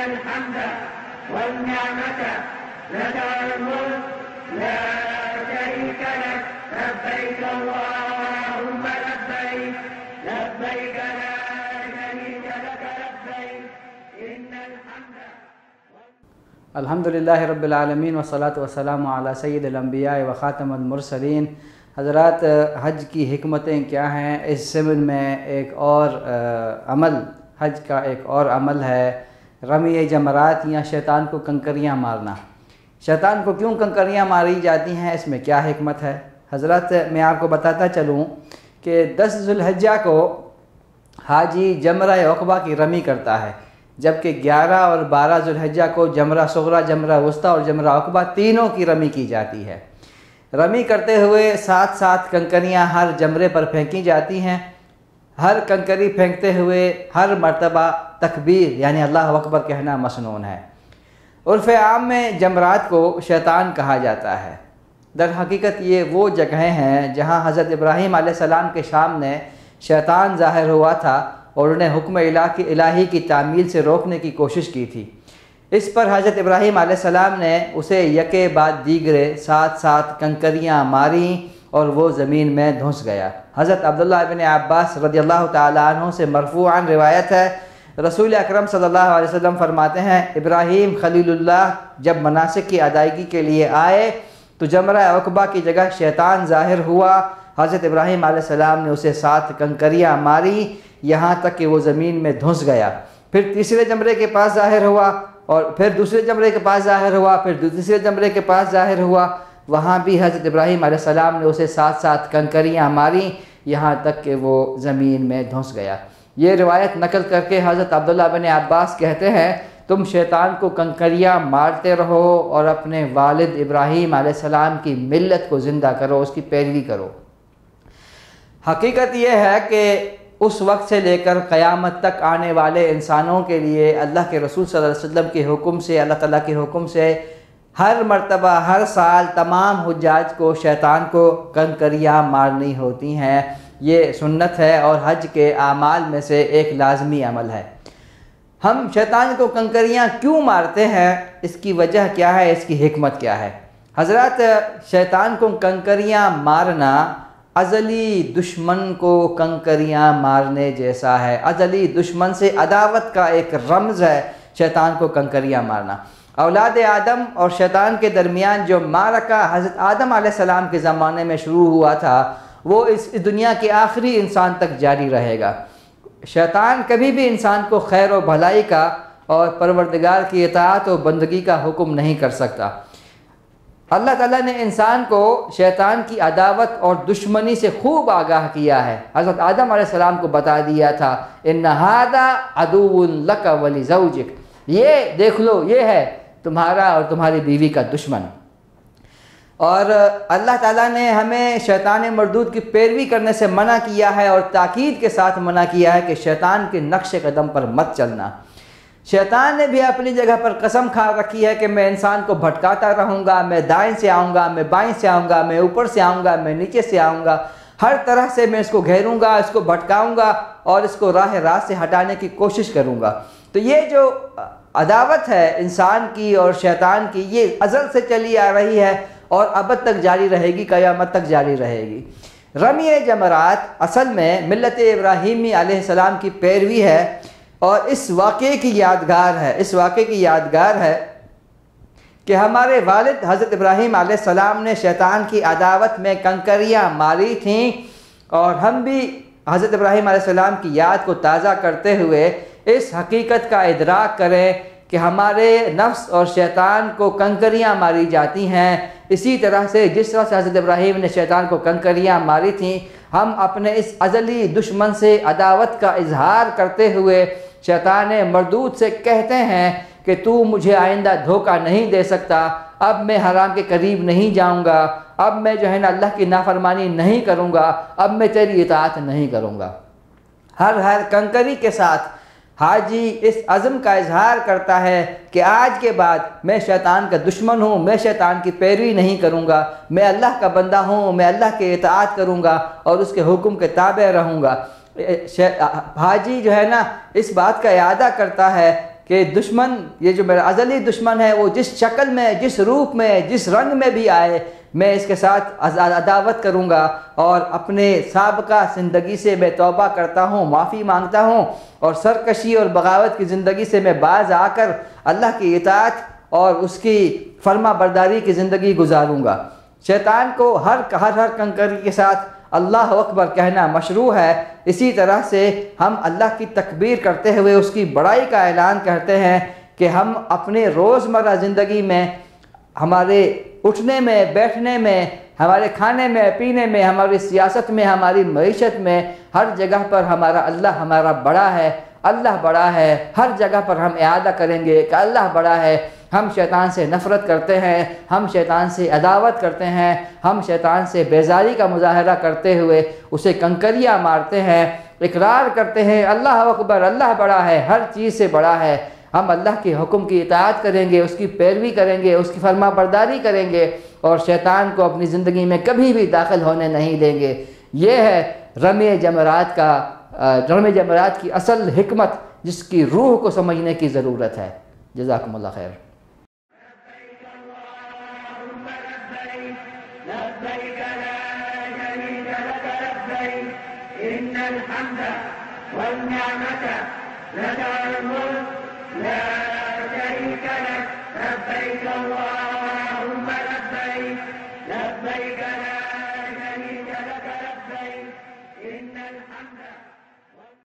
الحمد والنعمة لك الملك لا شريك لك لبيك اللهم لبيك لبيك لا شريك لك لبيك إن الحمد. الحمدللہ رب العالمین والصلاة والسلام علی سید الانبیاء و خاتم المرسلین۔ حضرات، حج کی حکمتیں کیا ہیں؟ اس ضمن میں ایک اور عمل، حج کا ایک اور عمل ہے رمی جمرات یا شیطان کو کنکریاں مارنا۔ شیطان کو کیوں کنکریاں ماری جاتی ہیں؟ اس میں کیا حکمت ہے؟ حضرات، میں آپ کو بتاتا چلوں کہ 10 ذو الحجہ کو حاجی جمرہ عقبہ کی رمی کرتا ہے، جبکہ 11 اور 12 ذو الحجہ کو جمرہ صغریٰ، جمرہ وسطیٰ اور جمرہ عقبہ تینوں کی رمی کی جاتی ہے۔ رمی کرتے ہوئے 7 کنکریاں ہر جمرے پر پھینکی جاتی ہیں۔ ہر کنکری پھینکتے ہوئے ہر مرتبہ تکبیر یعنی اللہ اکبر کہنا مسنون ہے۔ عرف عام میں جمرات کو شیطان کہا جاتا ہے۔ در حقیقت یہ وہ جگہیں ہیں جہاں حضرت ابراہیم علیہ السلام کے سامنے شیطان ظاہر ہوا تھا اور انہیں حکم الہی کی تعمیل سے روکنے کی کوشش کی تھی۔ اس پر حضرت ابراہیم علیہ السلام نے اسے یکے بعد دیگرے 7 کنکریاں ماریں اور وہ زمین میں دھنس گیا۔ حضرت عبداللہ ابن عباس رضی اللہ تعالیٰ عنہ سے مرفوعاً روایت ہے، رسول اکرم صلی اللہ علیہ وسلم فرماتے ہیں، ابراہیم خلیل اللہ جب مناسک کی ادائیگی کے لیے آئے تو جمرہ عقبہ کی جگہ شیطان ظاہر ہوا۔ حضرت ابراہیم علیہ السلام نے اسے 7 کنکریاں ماری یہاں تک کہ وہ زمین میں دھنس گیا۔ پھر تیسرے جمرے کے پاس ظاہر ہوا اور پھر دوسرے جمرے کے پاس ظاہر ہوا، پھر تیسرے جمرے کے پاس ظاہر ہوا۔ وہاں بھی حضرت ابراہیم علیہ السلام نے اسے 7 کنکریاں ماریں یہاں تک کہ وہ زمین میں دھنس گیا۔ یہ روایت نقل کر کے حضرت عبداللہ بن عباس کہتے ہیں، تم شیطان کو کنکریاں مارتے رہو اور اپنے والد ابراہیم علیہ السلام کی ملت کو زندہ کرو، اس کی پیروی کرو۔ حقیقت یہ ہے کہ اس وقت سے لے کر قیامت تک آنے والے انسانوں کے لیے اللہ کے رسول صلی اللہ علیہ وسلم کے حکم سے، اللہ تعالیٰ کے حکم سے ہر مرتبہ ہر سال تمام حجاج کو شیطان کو کنکریاں مارنی ہوتی ہیں۔ یہ سنت ہے اور حج کے اعمال میں سے ایک لازمی عمل ہے۔ ہم شیطان کو کنکریاں کیوں مارتے ہیں؟ اس کی وجہ کیا ہے؟ اس کی حکمت کیا ہے؟ حضرات، شیطان کو کنکریاں مارنا ازلی دشمن کو کنکریاں مارنے جیسا ہے۔ ازلی دشمن سے عداوت کا ایک رمز ہے شیطان کو کنکریاں مارنا۔ اولاد آدم اور شیطان کے درمیان جو معرکہ حضرت آدم علیہ السلام کے زمانے میں شروع ہوا تھا وہ اس دنیا کے آخری انسان تک جاری رہے گا۔ شیطان کبھی بھی انسان کو خیر و بھلائی کا اور پروردگار کی اطاعت و بندگی کا حکم نہیں کر سکتا۔ اللہ تعالیٰ نے انسان کو شیطان کی عداوت اور دشمنی سے خوب آگاہ کیا ہے۔ حضرت آدم علیہ السلام کو بتا دیا تھا، اِنَّ هَذَا عَدُوٌّ لَكَ وَلِزَوْجِكَ، یہ دیکھ لو، یہ ہے تمہارا اور تمہاری بیوی کا دشمن۔ اور اللہ تعالیٰ نے ہمیں شیطان مردود کی پیروی کرنے سے منع کیا ہے اور تاکید کے ساتھ منع کیا ہے کہ شیطان کے نقش قدم پر مت چلنا۔ شیطان نے بھی اپنی جگہ پر قسم کھا رکھی ہے کہ میں انسان کو بھٹکاتا رہوں گا، میں دائیں سے آؤں گا، میں بائیں سے آؤں گا، میں اوپر سے آؤں گا، میں نیچے سے آؤں گا، ہر طرح سے میں اس کو گھیروں گا، اس کو بھٹکاؤں گا اور اس کو راہ راست سے ہٹانے کی کوشش کروں گا۔ تو یہ جو عداوت ہے انسان کی اور شیطان کی، یہ ازل سے چلی آ رہی ہے اور ابد تک جاری رہے گی، قیامت تک جاری رہے گی۔ رمی جمرات اصل میں ملت ابراہیمی علیہ السلام کی پیروی ہے اور اس واقعے کی یادگار ہے، اس واقعے کی یادگار ہے کہ ہمارے والد حضرت ابراہیم علیہ السلام نے شیطان کی عداوت میں کنکریاں ماری تھیں، اور ہم بھی حضرت ابراہیم علیہ السلام کی یاد کو تازہ کرتے ہوئے اس حقیقت کا ادراک کریں کہ ہمارے نفس اور شیطان کو کنکریاں ماری جاتی ہیں۔ اسی طرح سے جس طرح سے حضرت ابراہیم نے شیطان کو کنکریاں ماری تھیں، ہم اپنے اس ازلی دشمن سے عداوت کا اظہار کرتے ہوئے شیطان مردود سے کہتے ہیں کہ تو مجھے آئندہ دھوکہ نہیں دے سکتا، اب میں حرام کے قریب نہیں جاؤں گا، اب میں جو ہے نا اللہ کی نافرمانی نہیں کروں گا، اب میں تیری اطاعت نہیں کروں گا۔ ہر کنکری کے ساتھ حاجی اس عزم کا اظہار کرتا ہے کہ آج کے بعد میں شیطان کا دشمن ہوں، میں شیطان کی پیروی نہیں کروں گا، میں اللہ کا بندہ ہوں، میں اللہ کی اطاعت کروں گا اور اس کے حکم کے تابع رہوں گا۔ حاجی جو ہے نا اس بات کا اعادہ کرتا ہے کہ دشمن، یہ جو میرا ازلی دشمن ہے، وہ جس شکل میں، جس روپ میں، جس رنگ میں بھی آئے، میں اس کے ساتھ عداوت کروں گا، اور اپنے سابقہ زندگی سے میں توبہ کرتا ہوں، معافی مانگتا ہوں، اور سرکشی اور بغاوت کی زندگی سے میں باز آ کر اللہ کی اطاعت اور اس کی فرما برداری کی زندگی گزاروں گا۔ شیطان کو ہر کنکری کے ساتھ اللہ اکبر کہنا مشروع ہے۔ اسی طرح سے ہم اللہ کی تکبیر کرتے ہوئے اس کی بڑائی کا اعلان کرتے ہیں کہ ہم اپنے روزمرہ زندگی میں، ہمارے اٹھنے میں، بیٹھنے میں، ہمارے کھانے میں، پینے میں، ہماری سیاست میں، ہماری معیشت میں، ہر جگہ پر اللہ ہمارا بڑا ہے، اللہ بڑا ہے۔ ہر جگہ پر ہم اعادہ کریں گے کہ اللہ بڑا ہے۔ ہم شیطان سے نفرت کرتے ہیں، ہم شیطان سے عداوت کرتے ہیں، ہم شیطان سے بیزاری کا مظاہرہ کرتے ہوئے اسے کنکریاں مارتے ہیں، اقرار کرتے ہیں اللہ اکبر، اللہ بڑا ہے، ہر چیز سے بڑا ہے۔ ہم اللہ کے حکم کی اطاعت کریں گے، اس کی پیروی کریں گے، اس کی فرما برداری کریں گے، اور شیطان کو اپنی زندگی میں کبھی بھی داخل ہونے نہیں دیں گے۔ یہ ہے رمی جمرات کی اصل حکمت، جس کی روح کو سمجھنے کی ضرورت ہے۔ جزاکم اللہ خیر۔ لبيك لا شريك لك لبيك إن الحمد والنعمة لك الملك لا